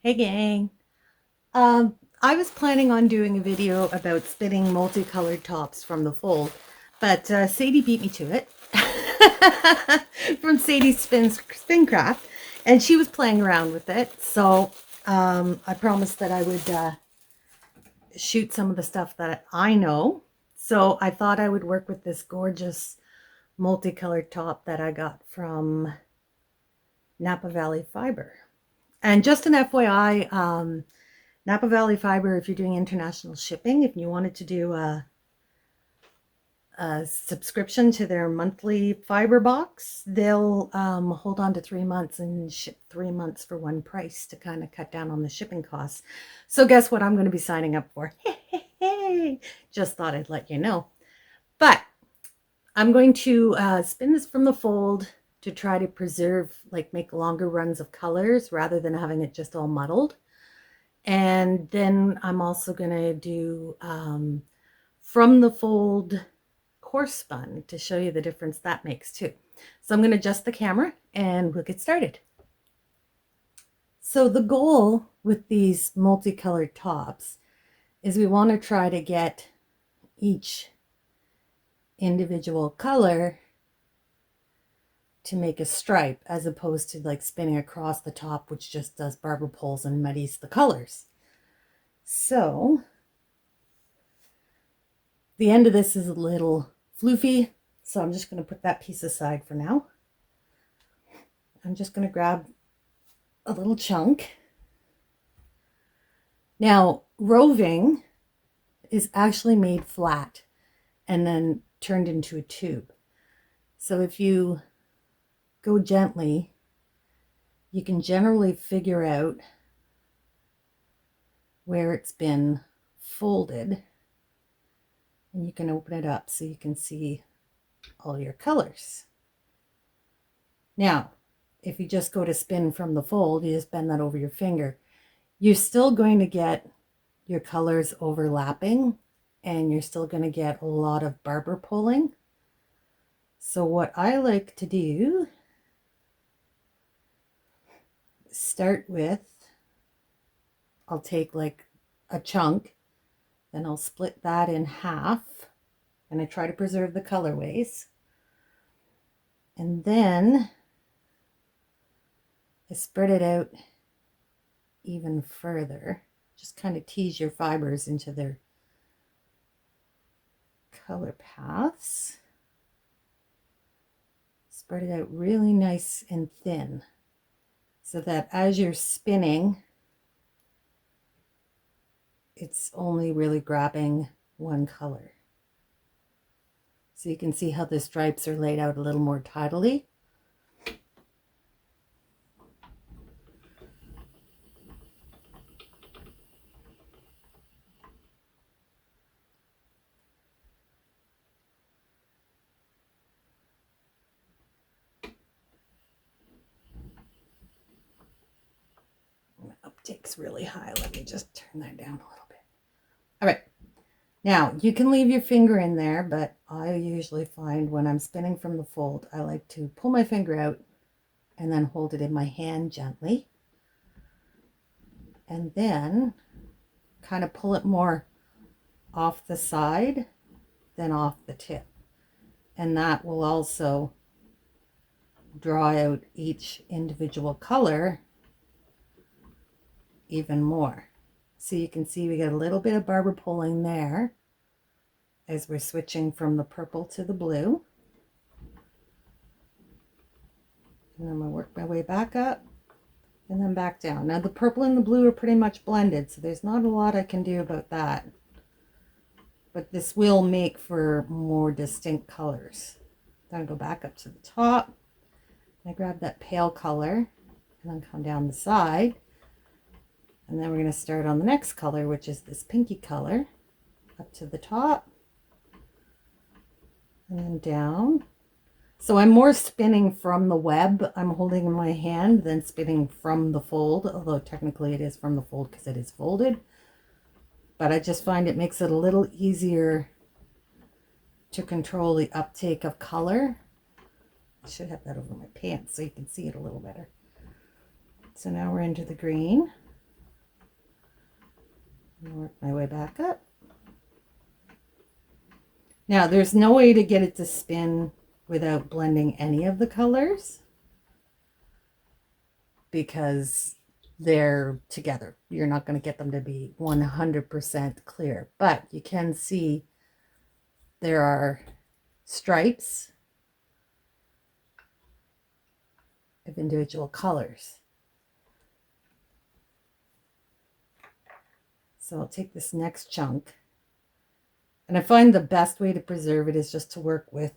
Hey gang. I was planning on doing a video about spinning multicolored tops from the fold, but Sadie beat me to it from Sadie's Spincraft, and she was playing around with it. So I promised that I would shoot some of the stuff that I know. So I thought I would work with this gorgeous multicolored top that I got from Napa Valley Fiber. And just an FYI, Napa Valley Fiber, if you're doing international shipping, if you wanted to do a subscription to their monthly fiber box, they'll hold on to 3 months and ship 3 months for one price to kind of cut down on the shipping costs. So guess what I'm going to be signing up for? Just thought I'd let you know. But I'm going to spin this from the fold to try to preserve, like make longer runs of colors rather than having it just all muddled. And then I'm also going to do from the fold coarse spun to show you the difference that makes too. So I'm going to adjust the camera and we'll get started. So the goal with these multicolored tops is we want to try to get each individual color to make a stripe, as opposed to like spinning across the top, which just does barber poles and muddies the colors. So the end of this is a little floofy, so I'm just going to put that piece aside for now. I'm just going to grab a little chunk. Now, roving is actually made flat and then turned into a tube. So if you go gently, you can generally figure out where it's been folded, and you can open it up so you can see all your colors. Now, if you just go to spin from the fold, you just bend that over your finger, you're still going to get your colors overlapping and you're still going to get a lot of barber pulling. So what I like to do, start with, I'll take like a chunk, then I'll split that in half, and I try to preserve the colorways. And then I spread it out even further. Just kind of tease your fibers into their color paths. Spread it out really nice and thin so that as you're spinning, it's only really grabbing one color. So you can see how the stripes are laid out a little more tidily. Uptake's really high. Let me just turn that down a little bit. All right. Now, you can leave your finger in there, but I usually find when I'm spinning from the fold, I like to pull my finger out and then hold it in my hand gently. And then kind of pull it more off the side than off the tip. And that will also draw out each individual color even more. So you can see we get a little bit of barber pulling there as we're switching from the purple to the blue. And I'm going to work my way back up and then back down. Now the purple and the blue are pretty much blended, so there's not a lot I can do about that. But this will make for more distinct colors. Then I go back up to the top. I grab that pale color and then come down the side. And then we're going to start on the next color, which is this pinky color, up to the top and then down. So I'm more spinning from the web I'm holding in my hand than spinning from the fold, although technically it is from the fold because it is folded. But I just find it makes it a little easier to control the uptake of color. I should have that over my pants so you can see it a little better. So now we're into the green. Work my way back up. Now there's no way to get it to spin without blending any of the colors because they're together. You're not going to get them to be 100% clear, but you can see there are stripes of individual colors. So I'll take this next chunk, and I find the best way to preserve it is just to work with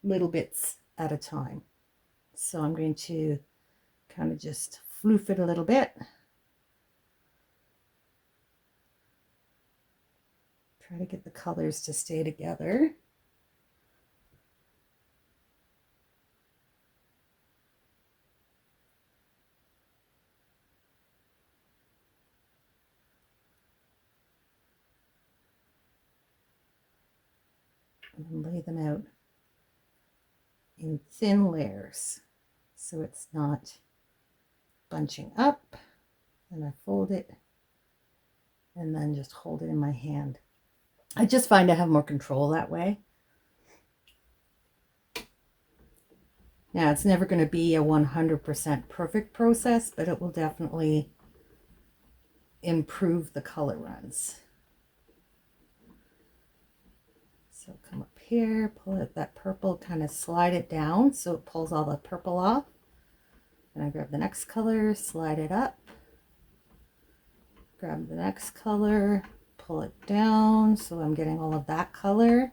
little bits at a time. So I'm going to kind of just floof it a little bit. Try to get the colors to stay together. And lay them out in thin layers so it's not bunching up. And I fold it and then just hold it in my hand. I just find I have more control that way. Now, it's never going to be a 100% perfect process, but it will definitely improve the color runs. So come up here, pull out that purple, kind of slide it down so it pulls all the purple off. And I grab the next color, slide it up. Grab the next color, pull it down so I'm getting all of that color.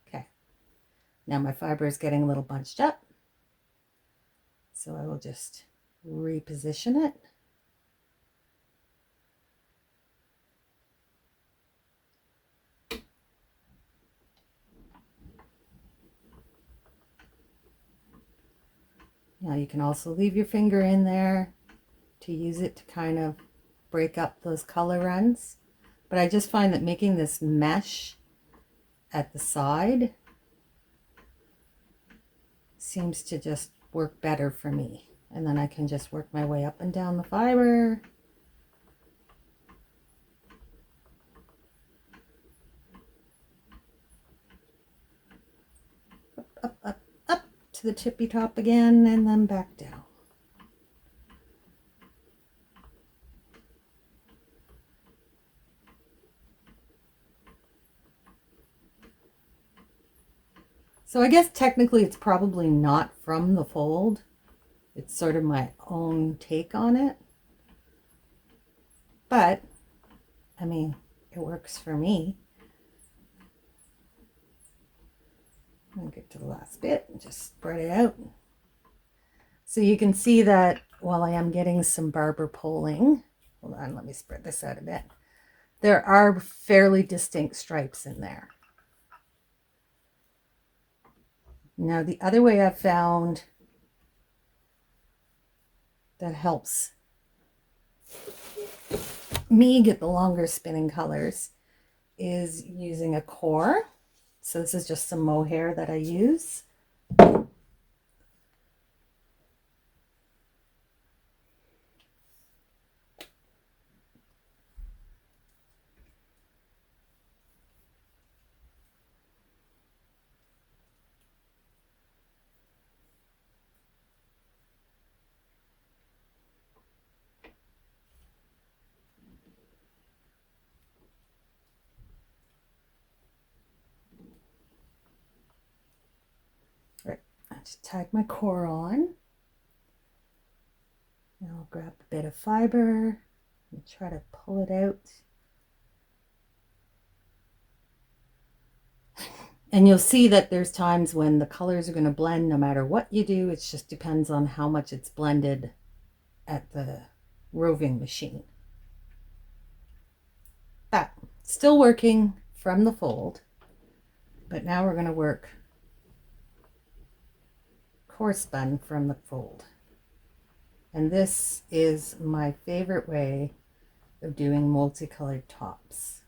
Okay, now my fiber is getting a little bunched up, so I will just reposition it. Now you can also leave your finger in there to use it to kind of break up those color runs. But I just find that making this mesh at the side seems to just work better for me. And then I can just work my way up and down the fiber. Up, up, up to the tippy top again, and then back down. So I guess technically it's probably not from the fold. It's sort of my own take on it. But, I mean, it works for me. I'll get to the last bit and just spread it out. So you can see that while I am getting some barber pulling, hold on, let me spread this out a bit. There are fairly distinct stripes in there. Now, the other way I've found that helps me get the longer spinning colors is using a core. So this is just some mohair that I use. Right, I just tag my core on. Now I'll grab a bit of fiber and try to pull it out. And you'll see that there's times when the colors are going to blend no matter what you do. It just depends on how much it's blended at the roving machine. But still working from the fold. But now we're going to work core spun from the fold. And this is my favorite way of doing multicolored tops.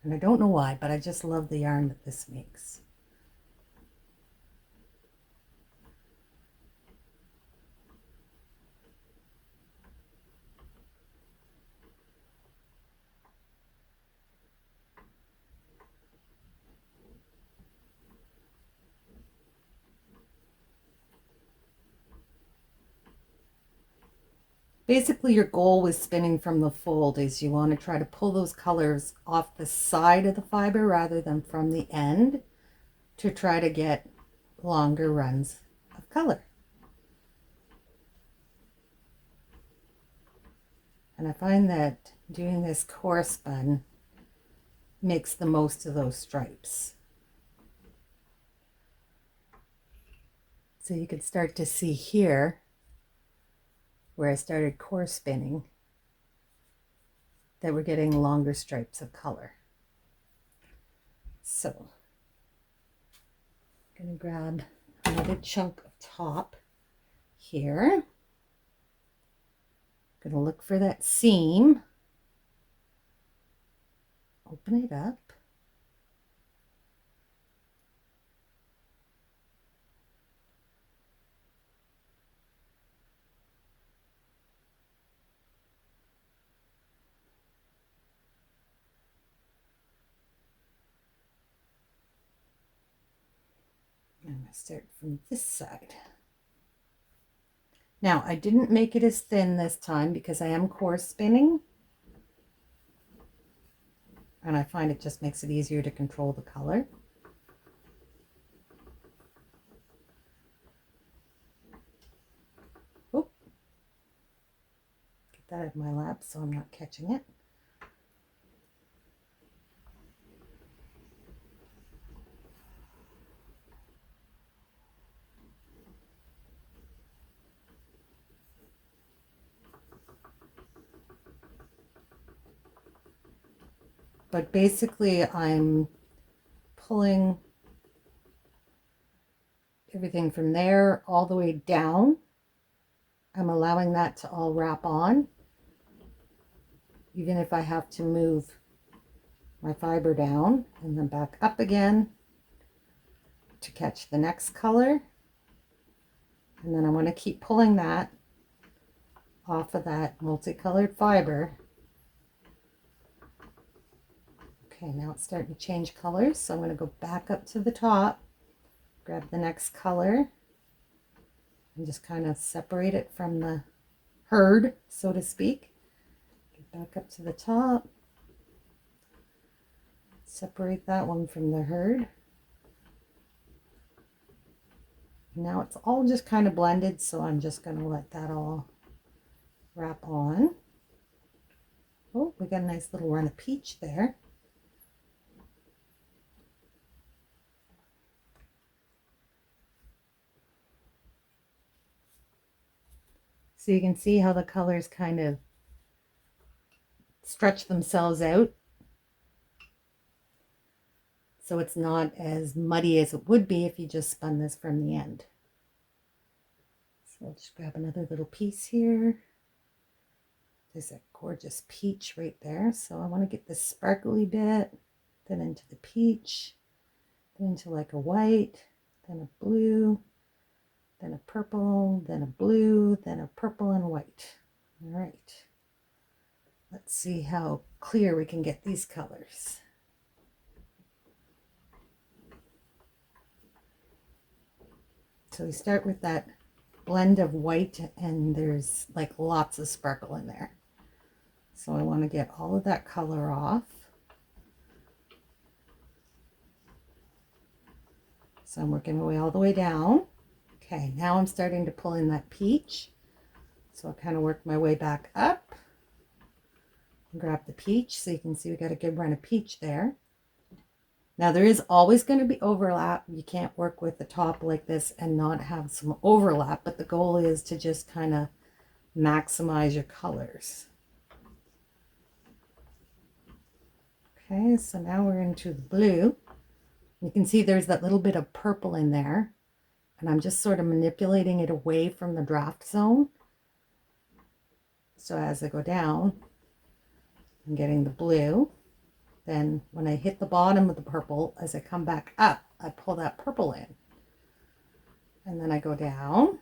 And I don't know why, but I just love the yarn that this makes. Basically, your goal with spinning from the fold is you want to try to pull those colors off the side of the fiber rather than from the end to try to get longer runs of color. And I find that doing this core spun makes the most of those stripes. So you can start to see here where I started core spinning that we're getting longer stripes of color. So I'm going to grab another chunk of top here. I'm going to look for that seam, open it up. I'm going to start from this side. Now, I didn't make it as thin this time because I am core spinning. And I find it just makes it easier to control the color. Oh, get that out of my lap so I'm not catching it. But basically I'm pulling everything from there all the way down. I'm allowing that to all wrap on, even if I have to move my fiber down and then back up again to catch the next color. And then I want to keep pulling that off of that multicolored fiber. Okay, now it's starting to change colors, so I'm going to go back up to the top, grab the next color, and just kind of separate it from the herd, so to speak. Get back up to the top, separate that one from the herd. Now it's all just kind of blended, so I'm just going to let that all wrap on. Oh, we got a nice little run of peach there. So you can see how the colors kind of stretch themselves out. So it's not as muddy as it would be if you just spun this from the end. So I'll just grab another little piece here. There's a gorgeous peach right there. So I want to get this sparkly bit, then into the peach, then into like a white, then a blue, then a purple, then a blue, then a purple and white. All right. Let's see how clear we can get these colors. So we start with that blend of white and there's like lots of sparkle in there. So I want to get all of that color off. So I'm working my way all the way down. Okay, now I'm starting to pull in that peach. So I'll kind of work my way back up. Grab the peach so you can see we got a good run of peach there. Now there is always going to be overlap. You can't work with the top like this and not have some overlap, but the goal is to just kind of maximize your colors. Okay, so now we're into the blue. You can see there's that little bit of purple in there, and I'm just sort of manipulating it away from the draft zone. So as I go down, I'm getting the blue. Then when I hit the bottom of the purple, as I come back up, I pull that purple in. And then I go down,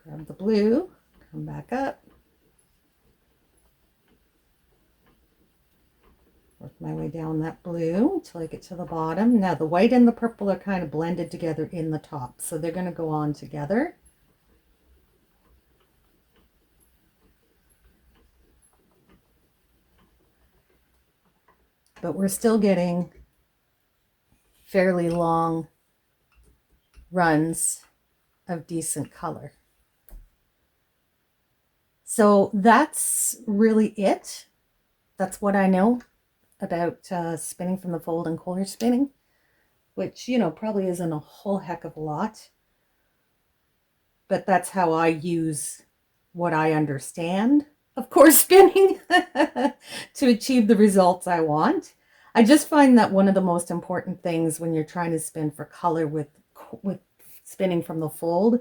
grab the blue, come back up, work my way down that blue until I get to the bottom. Now the white and the purple are kind of blended together in the top, so they're going to go on together. but we're still getting fairly long runs of decent color. So that's really it. That's what I know about spinning from the fold and Kohler spinning, which, you know, probably isn't a whole heck of a lot. But that's how I use what I understand of course spinning to achieve the results I want. I just find that one of the most important things when you're trying to spin for color with spinning from the fold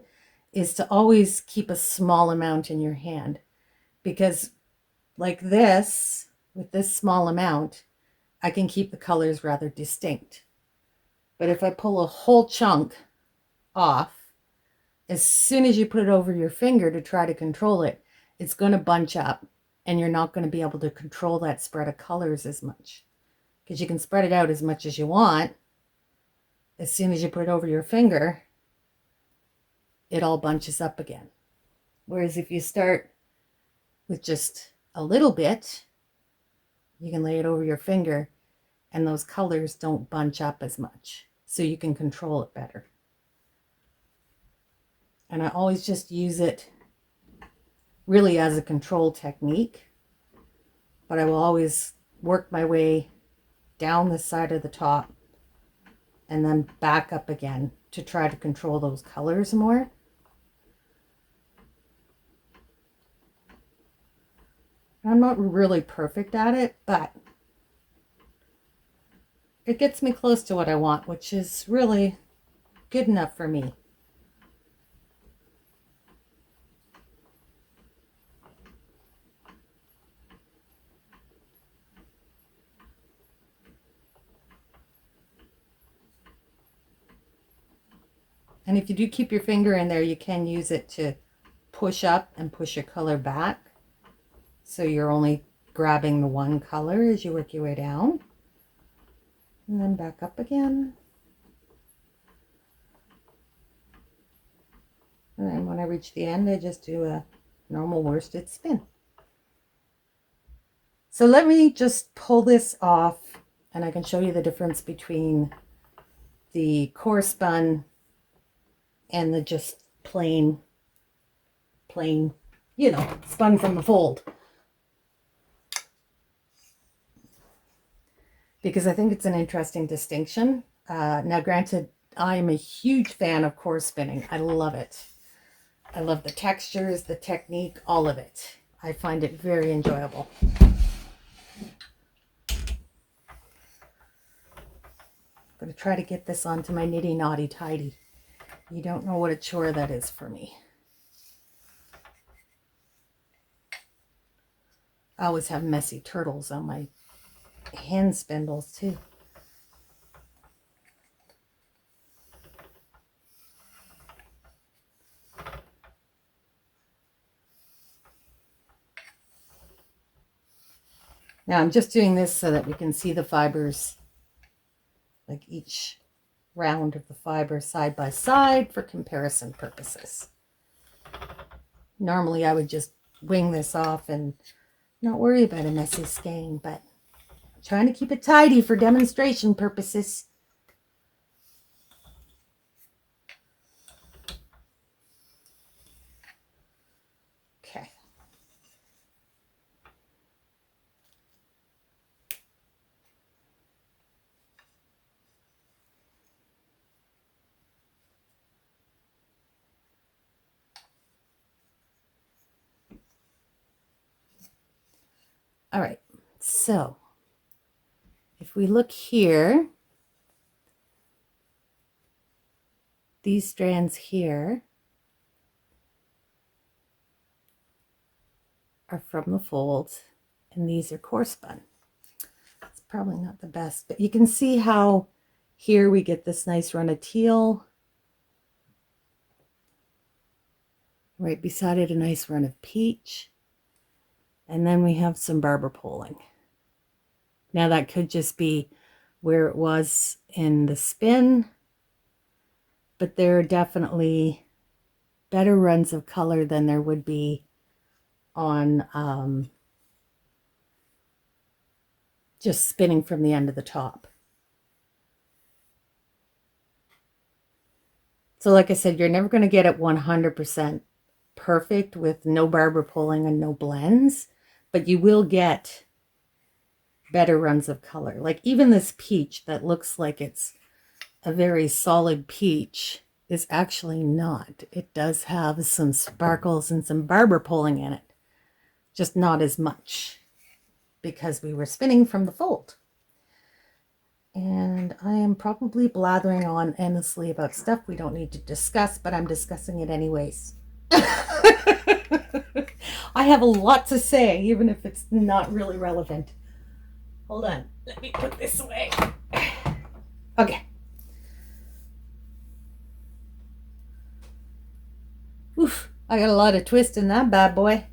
is to always keep a small amount in your hand, because like this, with this small amount, I can keep the colors rather distinct. But if I pull a whole chunk off, as soon as you put it over your finger to try to control it, it's going to bunch up and you're not going to be able to control that spread of colors as much, because you can spread it out as much as you want. As soon as you put it over your finger, it all bunches up again. Whereas if you start with just a little bit, you can lay it over your finger and those colors don't bunch up as much, so you can control it better. And I always just use it really as a control technique, but I will always work my way down the side of the top and then back up again to try to control those colors more. I'm not really perfect at it, but it gets me close to what I want, which is really good enough for me. And if you do keep your finger in there, you can use it to push up and push your color back. So you're only grabbing the one color as you work your way down. And then back up again. And then when I reach the end, I just do a normal worsted spin. So let me just pull this off and I can show you the difference between the core spun and the just plain, you know, spun from the fold. Because I think it's an interesting distinction. Now, granted, I am a huge fan of core spinning. I love it. I love the textures, the technique, all of it. I find it very enjoyable. I'm going to try to get this onto my nitty naughty tidy. You don't know what a chore that is for me. I always have messy turtles on my hand spindles too. Now I'm just doing this so that we can see the fibers, like each round of the fiber side by side for comparison purposes. Normally I would just wing this off and not worry about a messy skein, but I'm trying to keep it tidy for demonstration purposes. Okay. All right, so if we look here, these strands here are from the folds and these are core spun. It's probably not the best, but you can see how here we get this nice run of teal. Right beside it, a nice run of peach. And then we have some barber poling. Now that could just be where it was in the spin, but there are definitely better runs of color than there would be on just spinning from the end of the top. So like I said, you're never going to get it 100% perfect with no barber pulling and no blends, but you will get better runs of color. Like even this peach that looks like it's a very solid peach is actually not. It does have some sparkles and some barber pulling in it, just not as much because we were spinning from the fold. And I am probably blathering on endlessly about stuff we don't need to discuss, but I'm discussing it anyways. I have a lot to say, even if it's not really relevant. Hold on, let me put this away. Okay. Oof, I got a lot of twist in that bad boy.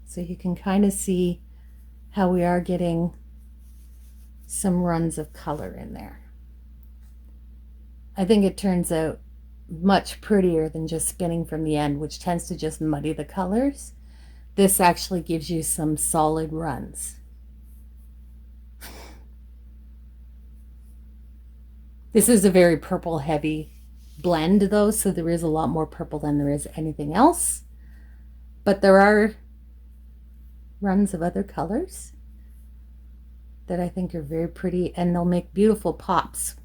So you can kind of see how we are getting some runs of color in there. I think it turns out much prettier than just spinning from the end, which tends to just muddy the colors. This actually gives you some solid runs. This is a very purple heavy blend though, so there is a lot more purple than there is anything else. But there are runs of other colors that I think are very pretty, and they'll make beautiful pops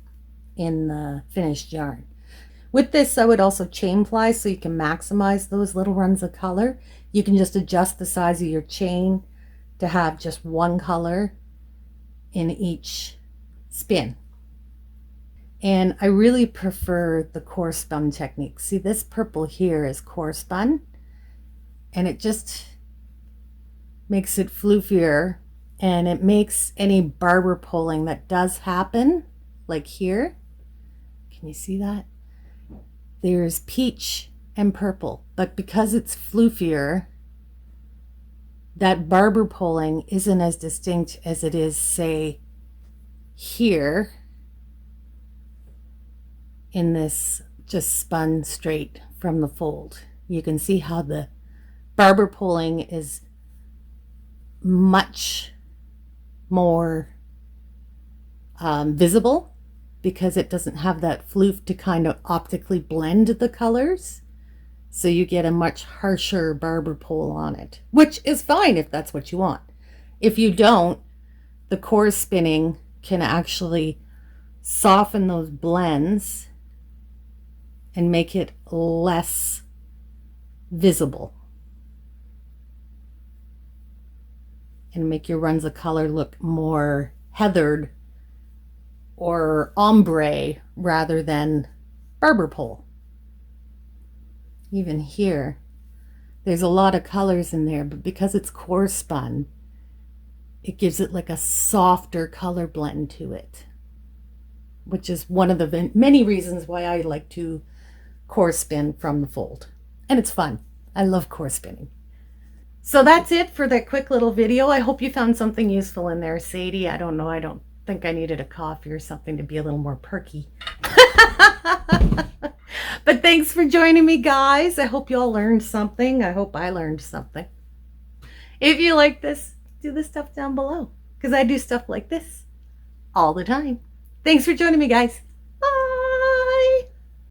in the finished yarn. With this, I would also chain ply so you can maximize those little runs of color. You can just adjust the size of your chain to have just one color in each spin. And I really prefer the core spun technique. See, this purple here is core spun, and it just makes it floofier, and it makes any barber pulling that does happen, like here. Can you see that? There's peach and purple, but because it's floofier, that barber pulling isn't as distinct as it is, say, here in this just spun straight from the fold. You can see how the barber pulling is much more visible because it doesn't have that floof to kind of optically blend the colors. So you get a much harsher barber pull on it, which is fine if that's what you want. If you don't, the core spinning can actually soften those blends and make it less visible and make your runs of color look more heathered or ombre rather than barber pole. Even here, there's a lot of colors in there, but because it's core spun, it gives it like a softer color blend to it, which is one of the many reasons why I like to core spin from the fold. And it's fun. I love core spinning. So that's it for that quick little video. I hope you found something useful in there, Sadie. I don't know. I don't think I needed a coffee or something to be a little more perky. But thanks for joining me, guys. I hope you all learned something. I hope I learned something. If you like this, do the stuff down below, because I do stuff like this all the time. Thanks for joining me, guys.